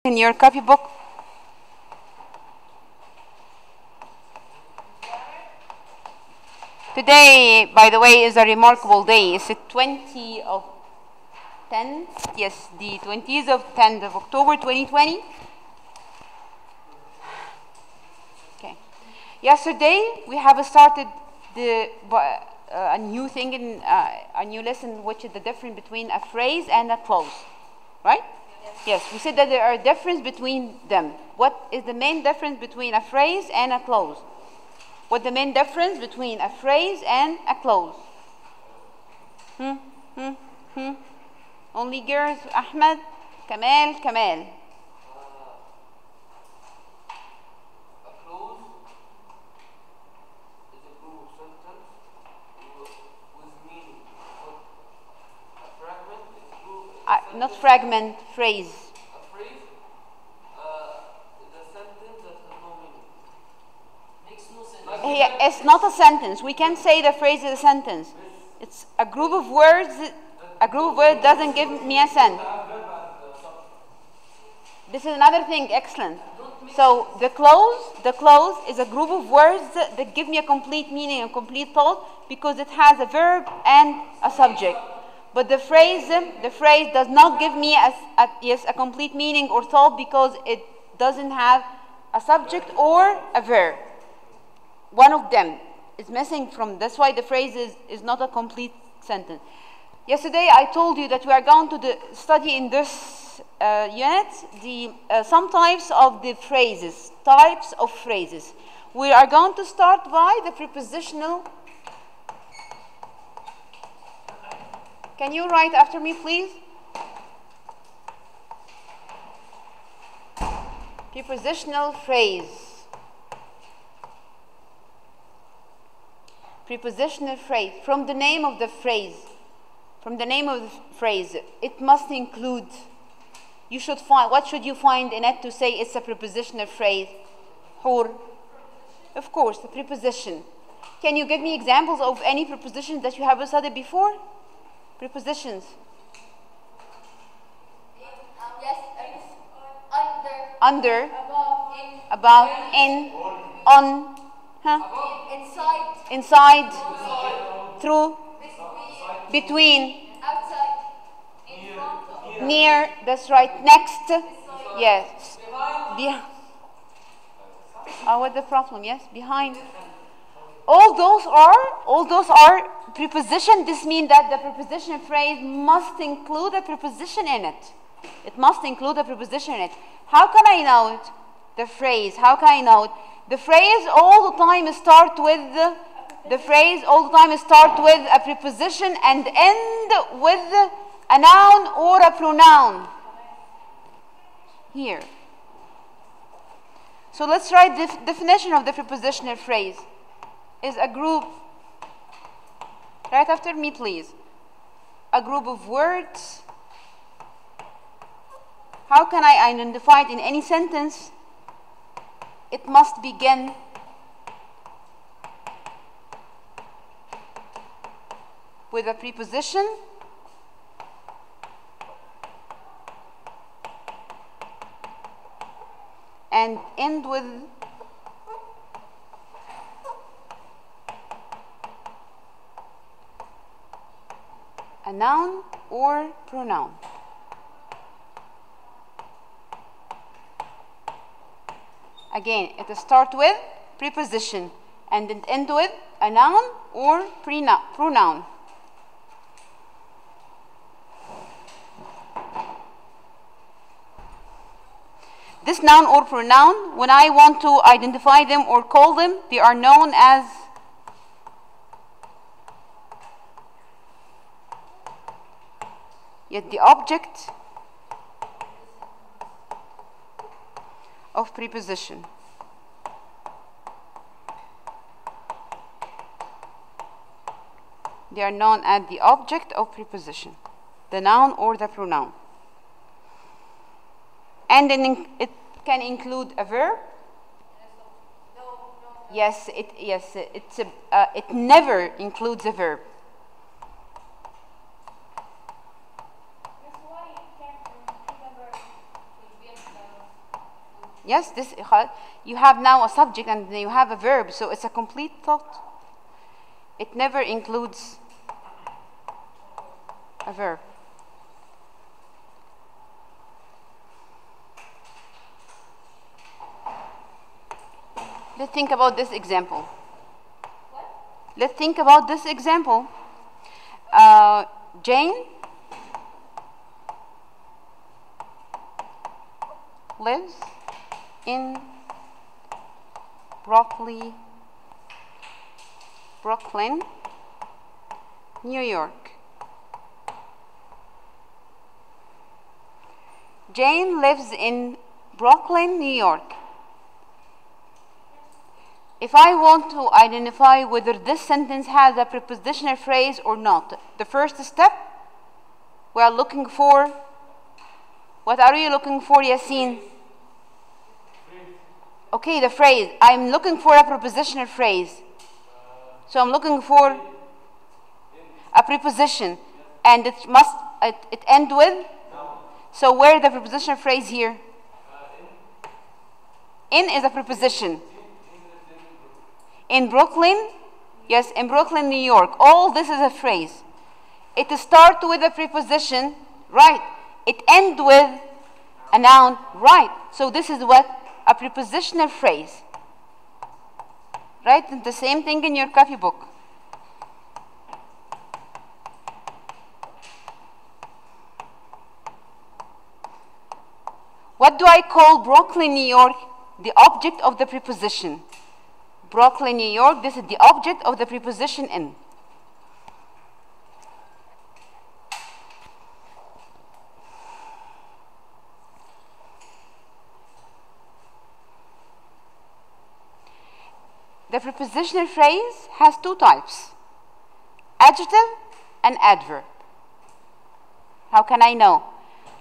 in your copybook. Today, by the way, is a remarkable day. It's the 20th of 10th. Yes, the 20th of 10th of October 2020. Okay. Yesterday, we have started a new thing in a new lesson, which is the difference between a phrase and a clause. Right? Yes, we said that there are differences between them. What is the main difference between a phrase and a clause? What's the main difference between a phrase and a clause? Only girls, Ahmed, Kamal. A clause is a group of sentences with meaning. A fragment is a group. Not fragment, phrase. A phrase is a sentence that has no meaning. Makes no sense. It's not a sentence. We can't say the phrase is a sentence. It's a group of words. A group of words doesn't give me a sense. This is another thing. Excellent. So the clause is a group of words that give me a complete meaning, a complete thought, because it has a verb and a subject. But the phrase does not give me a complete meaning or thought, because it doesn't have a subject or a verb. One of them is missing from. That's why the phrase is not a complete sentence. Yesterday I told you that we are going to study in this unit some types of the phrases. Types of phrases. We are going to start by the prepositional. Can you write after me, please? Prepositional phrase. Prepositional phrase. From the name of the phrase. It must include. You should find. What should you find in it to say it's a prepositional phrase? Hur. Of course, the preposition. Can you give me examples of any prepositions that you have studied before? Prepositions. Yes, Under. Above. About. In. On. Inside. Through. Between. Outside. In front of. Near. That's right. Next. Yes. What's the problem? Yes. Behind. All those are preposition. This means that the preposition phrase must include a preposition in it. It must include a preposition in it. How can I know it? The phrase. How can I know it? The phrase all the time start with a preposition and end with a noun or a pronoun. Here. So let's write the definition of the prepositional phrase. Is a group. Write after me, please. A group of words. How can I identify it in any sentence? It must begin with a preposition and end with a noun or pronoun. Again, it starts with preposition and it ends with a noun or pronoun. This noun or pronoun, when I want to identify them or call them, they are known as the object of preposition. They are known as the object of preposition, the noun or the pronoun. And then it can include a verb. Yes, it never includes a verb. Yes, this you have now a subject and then you have a verb, so it's a complete thought. It never includes a verb. Let's think about this example. What? Let's think about this example. Jane lives in Brooklyn, New York. Jane lives in Brooklyn, New York. If I want to identify whether this sentence has a prepositional phrase or not, the first step, we are looking for, what are you looking for, Yassine? Okay, the phrase. I'm looking for a prepositional phrase. So I'm looking for a preposition. And it must, it end with? So where is the prepositional phrase here? In is a preposition. In Brooklyn? Yes, in Brooklyn, New York. All this is a phrase. It starts with a preposition, right? It ends with a noun, right? So this is what? A prepositional phrase. Right? And the same thing in your copybook. What do I call Brooklyn, New York? The object of the preposition. Brooklyn, New York, this is the object of the preposition in. The prepositional phrase has two types, adjective and adverb. How can I know?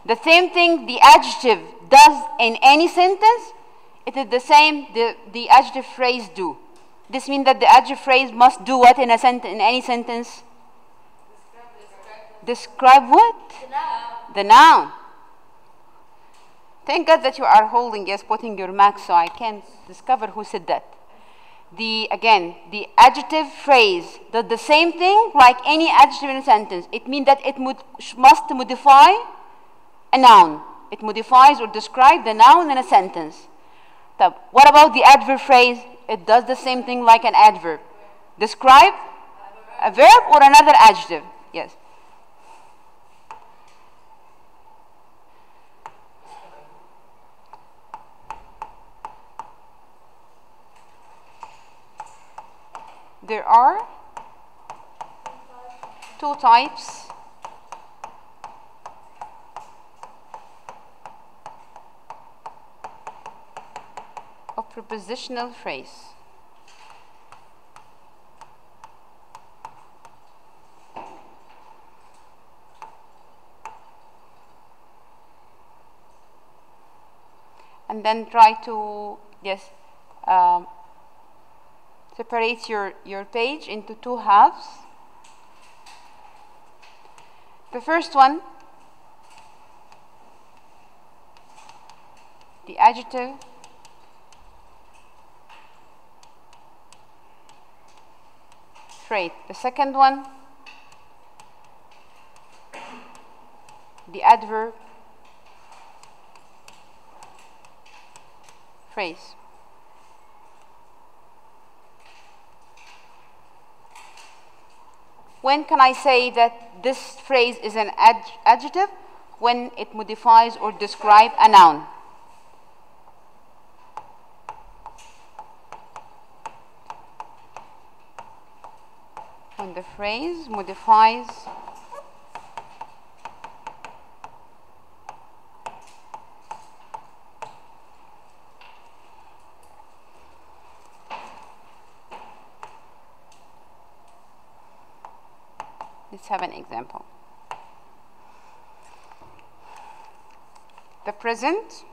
The same thing the adjective does in any sentence, it is the same the adjective phrase do. This means that the adjective phrase must do what in any sentence? Describe what? The noun. The noun. Thank God that you are holding, yes, putting your mark so I can discover who said that. Again, the adjective phrase does the same thing like any adjective in a sentence. It means that it must modify a noun. It modifies or describes the noun in a sentence. So what about the adverb phrase? It does the same thing like an adverb. Describe a verb or another adjective. Yes. There are two types of prepositional phrase. And then try to, yes, separate your page into two halves. The first one, the adjective phrase. The second one, the adverb phrase. When can I say that this phrase is an adjective? When it modifies or describes a noun. When the phrase modifies let's have an example. The present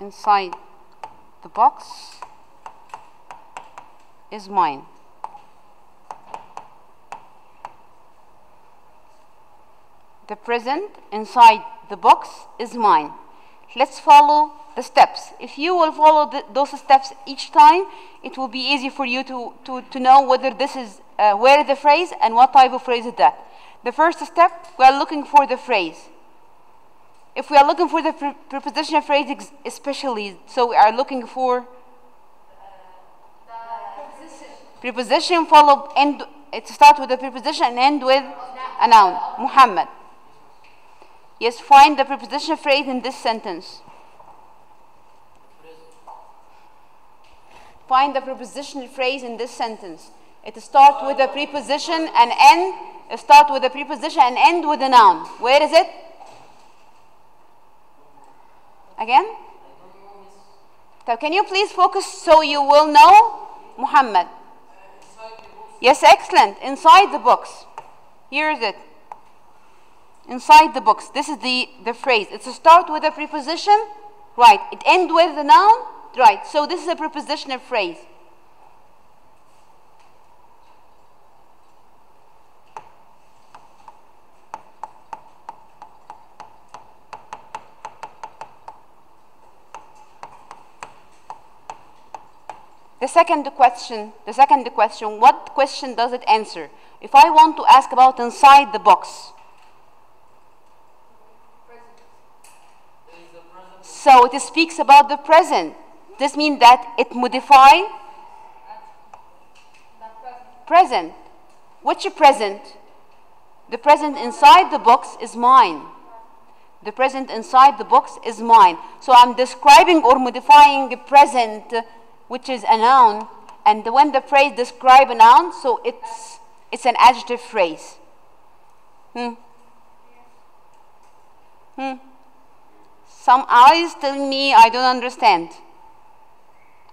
inside the box is mine. The present inside the box is mine. Let's follow the steps. If you will follow those steps each time, it will be easy for you to know whether this is where is the phrase and what type of phrase is that. The first step, we are looking for the phrase. If we are looking for the prepositional phrase especially, so we are looking for preposition followed end. It starts with a preposition and end with a noun. Muhammad. Yes, find the prepositional phrase in this sentence. Find the prepositional phrase in this sentence. It starts with a preposition and end. It starts with a preposition and end with a noun. Where is it? Again? So can you please focus so you will know? Muhammad. Yes, excellent. Inside the box. Here is it. Inside the box. This is the phrase. It's a start with a preposition. Right. It ends with the noun. Right. So this is a prepositional phrase. The second question, what question does it answer? If I want to ask about inside the box. So it speaks about the present. This means that it modifies present. Which present? The present inside the box is mine. The present inside the box is mine. So I'm describing or modifying the present, which is a noun, and when the phrase describes a noun, so it's an adjective phrase. Some eyes telling me I don't understand.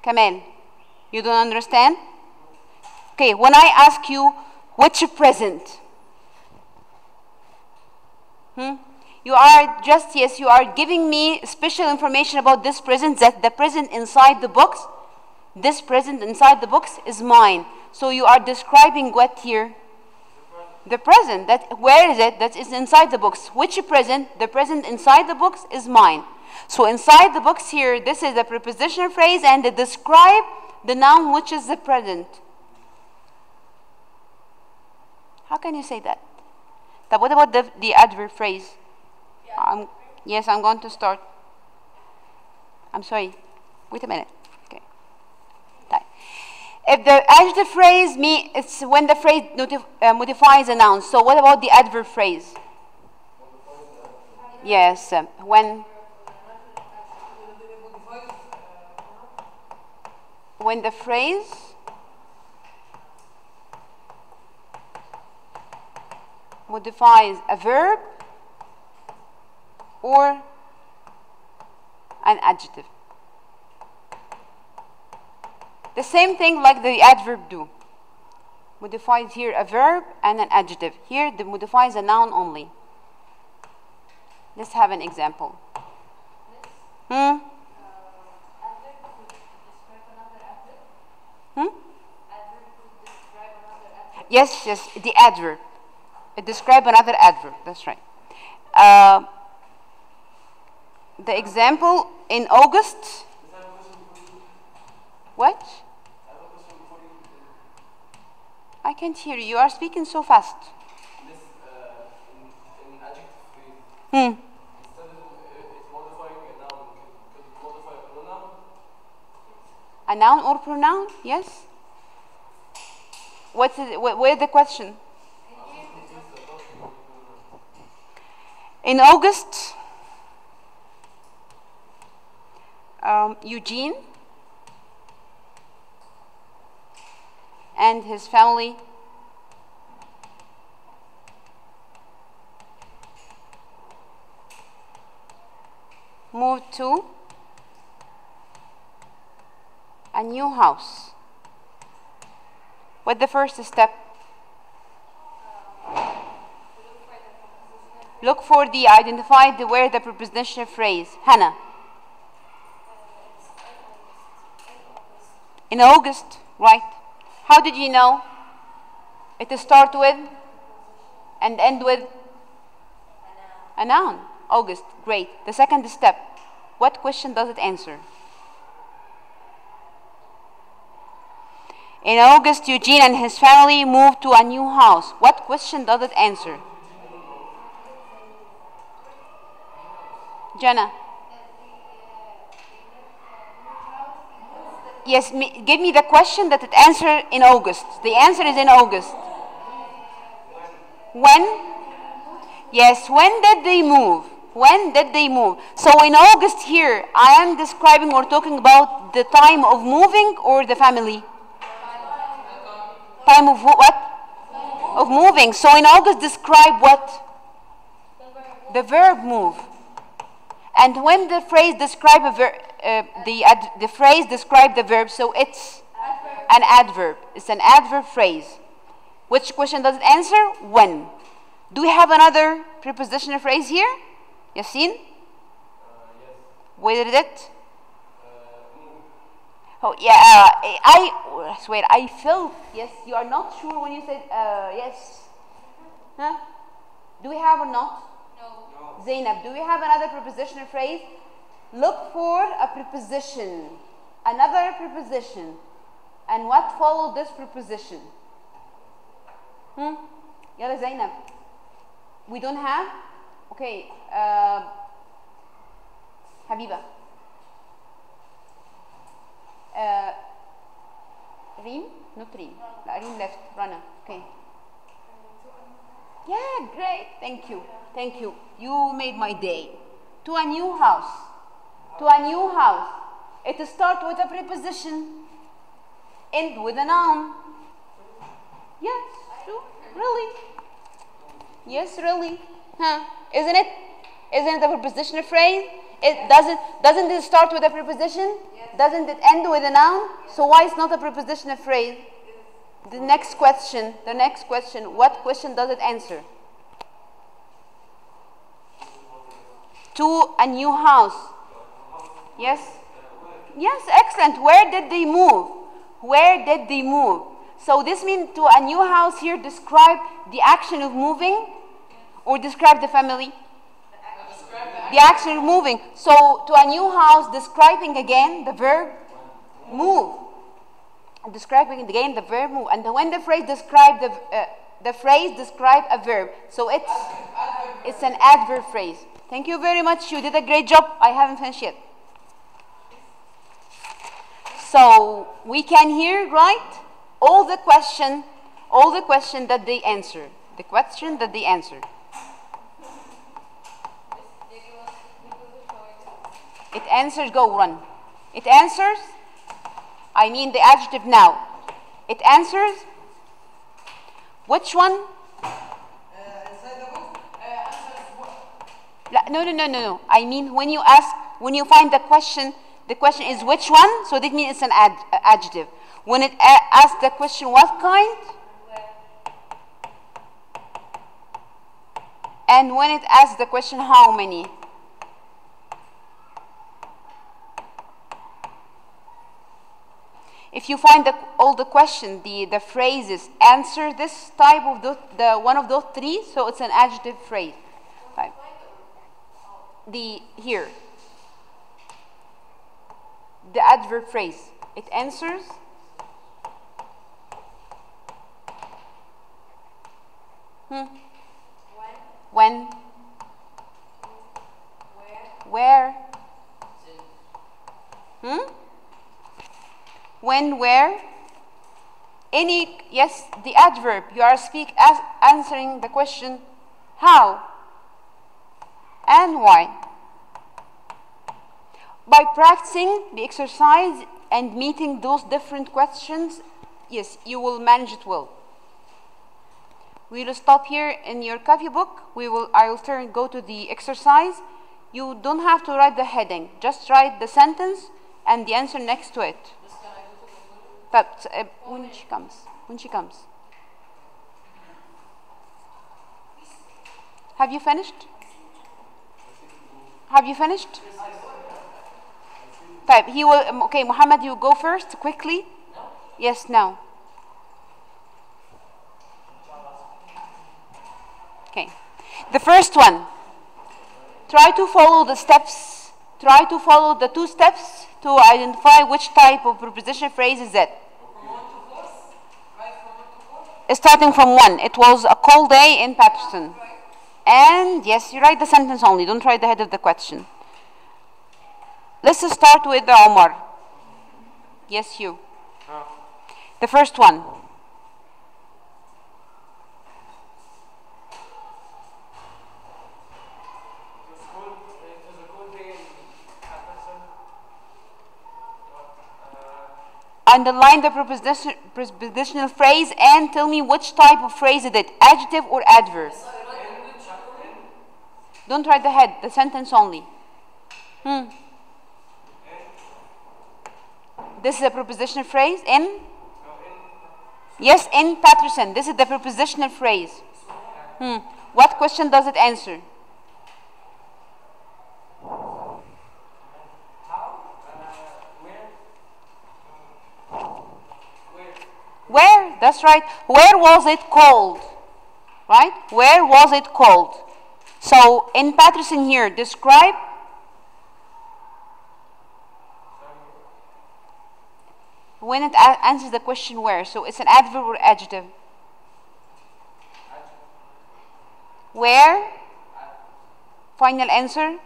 Kamal, you don't understand? Okay, when I ask you which present, you are just, yes, you are giving me special information about this present, that the present inside the box. This present inside the box is mine. So you are describing what here? The present. That, where is it? That is inside the box. Which present? The present inside the box is mine. So inside the box here, this is a prepositional phrase and it describes the noun which is the present. How can you say that? But what about the adverb phrase? Yeah. Yes, I'm going to start. I'm sorry. Wait a minute. If the adjective phrase it's when the phrase modifies a noun. So what about the adverb phrase? Yes, when the phrase modifies a verb or an adjective. The same thing like the adverb do. Modifies here a verb and an adjective. Here the modifies a noun only. Let's have an example. Adverb could describe another adverb? Adverb could describe another adverb? Yes, the adverb. It describes another adverb. That's right. The example in August. What? I can't hear you. You are speaking so fast. This in adjective phrase. Instead of it's modifying a noun, could it modify a pronoun? A noun or pronoun? Yes. What's it, where's the question? In August, Eugene and his family moved to a new house. What's the first step? Look for the identify where the prepositional phrase. Hannah. In August, right? How did you know? It start with and end with a noun. August, great. The second step, what question does it answer? In August, Eugene and his family moved to a new house. What question does it answer? Jenna. Yes, give me the question that it answered in August. The answer is in August. When? Yes, when did they move? When did they move? So in August here, I am describing or talking about the time of moving or the family? Time of what? Of moving. So in August, describe what? The verb move. And when the phrase describe a verb, the phrase describe the verb, so it's an adverb. It's an adverb phrase. Which question does it answer? When. Do we have another prepositional phrase here? Yasin? Yes. Where is it? Oh yeah, I swear I felt, yes, you are not sure when you said yes. Huh? Do we have or not? No. Zainab, do we have another prepositional phrase? Look for a preposition, another preposition, and what followed this preposition? Yalla Zainab. We don't have? Okay, Habiba. Reem? Not Reem. Reem left. Rana. Okay. Yeah, great. Thank you. Thank you. You made my day. To a new house. To a new house. It starts with a preposition. End with a noun. Yes, true. Really? Yes, really. Huh? Isn't it? Isn't it a prepositional phrase? It doesn't it start with a preposition? Yes. Doesn't it end with a noun? So why it's not a prepositional phrase? The next question, what question does it answer? To a new house. Yes? Yes, excellent. Where did they move? Where did they move? So this means to a new house here describe the action of moving or describe the family? The action of moving. So to a new house describing again the verb move. Describing again the verb move. And when the phrase describe the phrase describe a verb. So it's an adverb phrase. Thank you very much. You did a great job. I haven't finished yet. So we can hear, right? All the question that they answer. The question that they answer. It answers, go run. It answers, I mean the adjective now. It answers, which one? No. I mean when you find the question is which one, so that means it's an adjective. When it asks the question what kind, and when it asks the question how many. If you find all the question, the phrases answer this type of the one of those three, so it's an adjective phrase. Right. Here, the adverb phrase, it answers when, where, when, where, any, yes, the adverb, you are answering the question how and why. By practicing the exercise and meeting those different questions, yes, you will manage it well. We will stop here in your copy book. I will go to the exercise. You don't have to write the heading. Just write the sentence and the answer next to it. But when she comes. Have you finished? Okay, Muhammad, you go first quickly. Yes, now. Okay. The first one. Try to follow the steps. Try to follow the 2 steps to identify which type of prepositional phrase is it. Starting from 1. It was a cold day in Patterson. And yes, you write the sentence only. Don't write the head of the question. Let's start with Omar. Yes, you. The first one. Underline the prepositional phrase and tell me which type of phrase it is, adjective or adverb. Don't write the head, the sentence only. This is a prepositional phrase in? Yes, in Patterson. This is the prepositional phrase. What question does it answer? Where? That's right. Where was it cold? Right? Where was it cold? So in Patterson here, describe. When it answers the question where. So it's an adverb or adjective. Where? Final answer.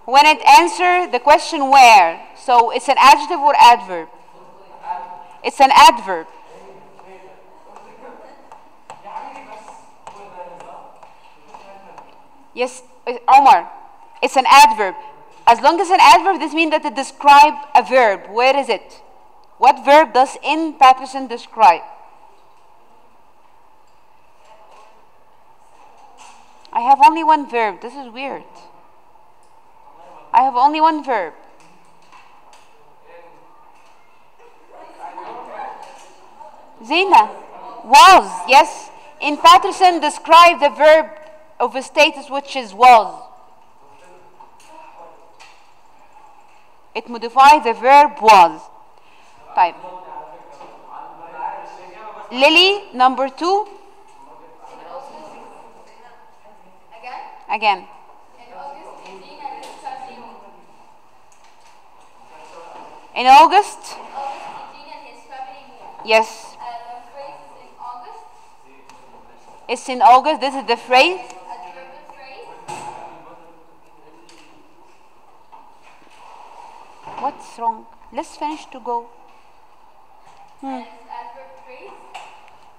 When it answers the question where. So it's an adjective or adverb? It's an adverb. Yes, Omar, it's an adverb. As long as it's an adverb, this means that it describes a verb. Where is it? What verb does in Patterson describe? I have only one verb. This is weird. I have only one verb. Zena, was, yes. In Patterson, describe the verb of a status which is was. It modifies the verb was. Type. Lily, number 2. Again. In August? Yes. It's in August. This is the phrase. What's wrong? Let's finish to go.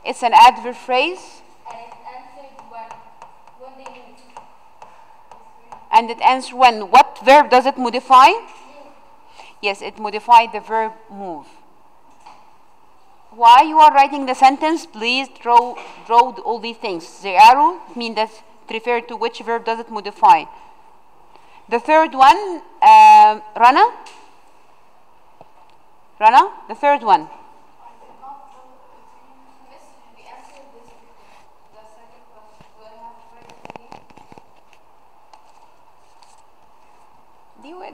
It's an adverb phrase. And it answers when. What verb does it modify? Yes, it modified the verb move. While you are writing the sentence, please draw all these things. The arrow means that it refers to which verb does it modify. The third one, Rana, the third one.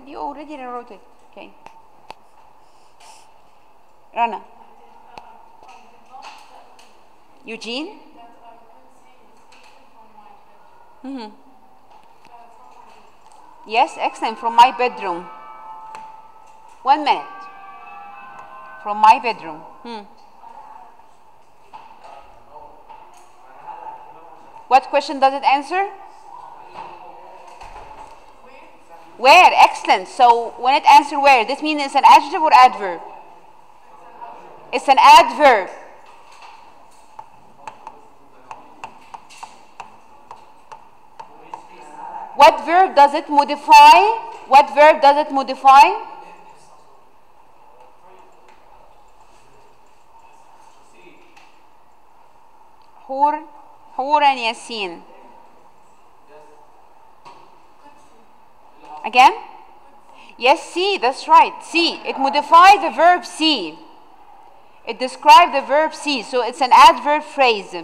You already wrote it. Okay. Rana. Eugene? Yes, excellent. From my bedroom. 1 minute. From my bedroom. What question does it answer? Where? Excellent. So when it answers where, this means it's an adjective or adverb? It's an adverb. What verb does it modify? What verb does it modify? Hur and Yasin. Again? Yes, see, that's right. See, it modifies the verb see. It describes the verb see, so it's an adverb phrase.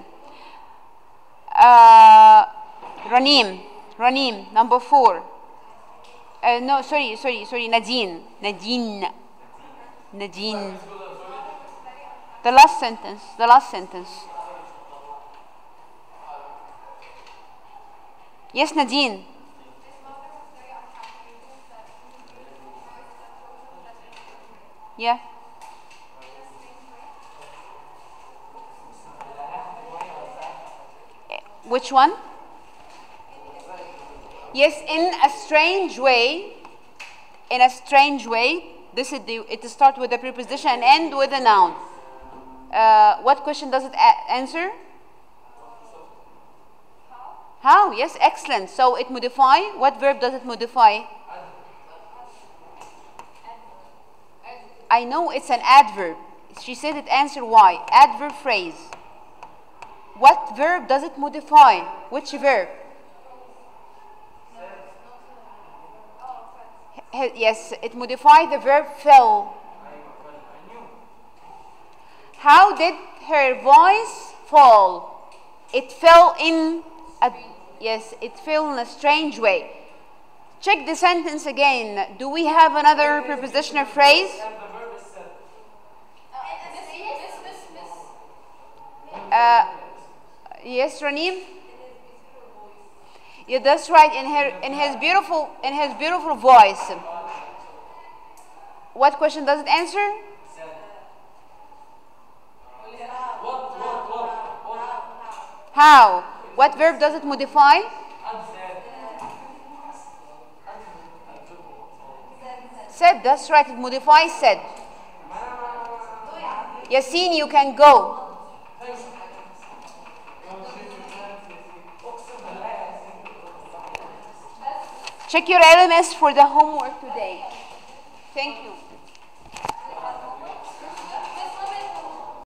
Ranim, number 4. No, sorry, Nadine. Nadine. The last sentence. The last sentence. Yes, Nadine. Yeah. Which one? Yes, in a strange way. In a strange way. This is it starts with a preposition and end with a noun. What question does it answer? How? Yes, excellent. So it modify. What verb does it modify? I know it's an adverb. She said it answer why. Adverb phrase. What verb does it modify? Which verb? Yes, it modified the verb fell. How did her voice fall? It fell in a, yes, it fell in a strange way. Check the sentence again. Do we have another prepositional phrase? Yes, Ranim? Yeah, that's right. In his beautiful voice. What question does it answer? How? What verb does it modify? Said. That's right. It modifies said. Yassine, you can go. Check your LMS for the homework today. Thank you.